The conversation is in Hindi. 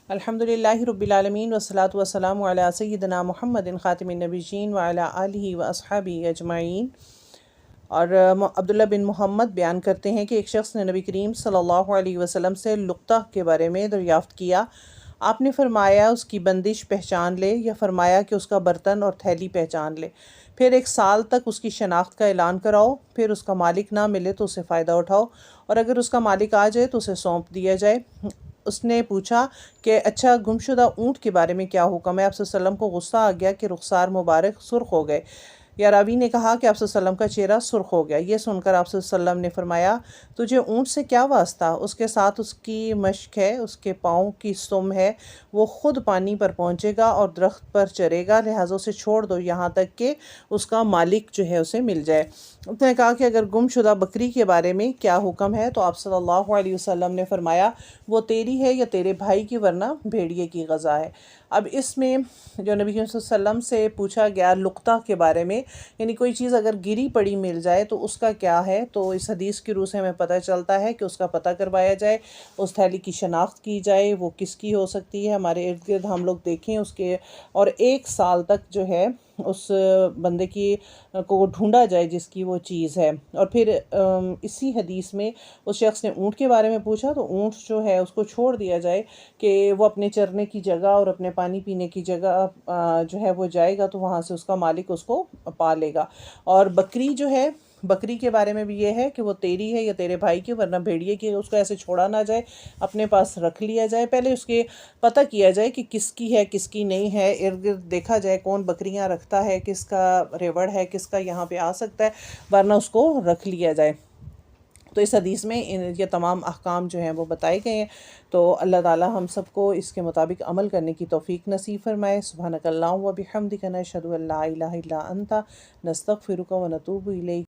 अल्हम्दुलिल्लाहि रब्बिल आलमीन वस्सलातु वस्सलामु अला सय्यिदिना मुहम्मदिन ख़ातिमिन नबिय्यीन व अला आलिहि व अस्हाबिही अजमाइन। और अब्दुल्ला बिन मोहम्मद बयान करते हैं कि एक शख्स ने नबी करीम सल्लल्लाहु अलैहि वसल्लम से लुक़्ता के बारे में दरियाफ़्त किया। आपने फरमाया उसकी बंदिश पहचान ले, या फरमाया कि उसका बर्तन और थैली पहचान ले। फिर 1 साल तक उसकी शनाख्त का ऐलान कराओ। फिर उसका मालिक ना मिले तो उसे फ़ायदा उठाओ, और अगर उसका मालिक आ जाए तो उसे सौंप दिया जाए। उसने पूछा कि अच्छा, गुमशुदा ऊँट के बारे में क्या हुक्म है? आप सल्लल्लाहु अलैहि वसल्लम को गुस्सा आ गया कि रुखसार मुबारक सुर्ख हो गए। या रावी ने कहा कि आप सल्लल्लाहु अलैहि वसल्लम का चेहरा सुर्ख हो गया। ये सुनकर आप सल्लल्लाहु अलैहि वसल्लम ने फरमाया, तुझे ऊँट से क्या वास्ता? उसके साथ उसकी मश्क है, उसके पाँव की सुम है, वो खुद पानी पर पहुँचेगा और दरख्त पर चरेगा, लिहाजा उसे छोड़ दो यहाँ तक कि उसका मालिक जो है उसे मिल जाए। उसने कहा कि अगर गुमशुदा बकरी के बारे में क्या हुक्म है? तो आप सल्लल्लाहु अलैहि वसल्लम ने फरमाया, वो तेरी है या तेरे भाई की, वरना भेड़िए की ग़ज़ा है। अब इसमें जो नबी सल्लल्लाहु अलैहि वसल्लम से पूछा गया लुक़्ता के बारे में, यानी कोई चीज़ अगर गिरी पड़ी मिल जाए तो उसका क्या है, तो इस हदीस की रूह से हमें पता चलता है कि उसका पता करवाया जाए, उस थैली की शनाख्त की जाए, वो किसकी हो सकती है, हमारे इर्द गिर्द हम लोग देखें उसके, और 1 साल तक जो है उस बंदे की को ढूंढा जाए जिसकी वो चीज़ है। और फिर इसी हदीस में उस शख्स ने ऊँट के बारे में पूछा, तो ऊँट जो है उसको छोड़ दिया जाए कि वो अपने चरने की जगह और अपने पानी पीने की जगह जो है वो जाएगा, तो वहाँ से उसका मालिक उसको पा लेगा। और बकरी जो है, बकरी के बारे में भी ये है कि वो तेरी है या तेरे भाई की, वरना भेड़िए की। उसको ऐसे छोड़ा ना जाए, अपने पास रख लिया जाए। पहले उसके पता किया जाए कि किसकी है किसकी नहीं है, इर्द गिर्द देखा जाए कौन बकरियां रखता है, किसका रेवड़ है, किसका यहाँ पे आ सकता है, वरना उसको रख लिया जाए। तो इस हदीस में ये तमाम अहकाम जो हैं वो बताए गए हैं। तो अल्लाह ताला हम सबको इसके मुताबिक अमल करने की तौफ़ीक नसीब फरमाए। सुब्हानकल्लाहुम्मा व बिहम्दिका नशहदु अल्ला इलाहा इल्ला अंता नस्तगफिरुका व नतूबु इलैक।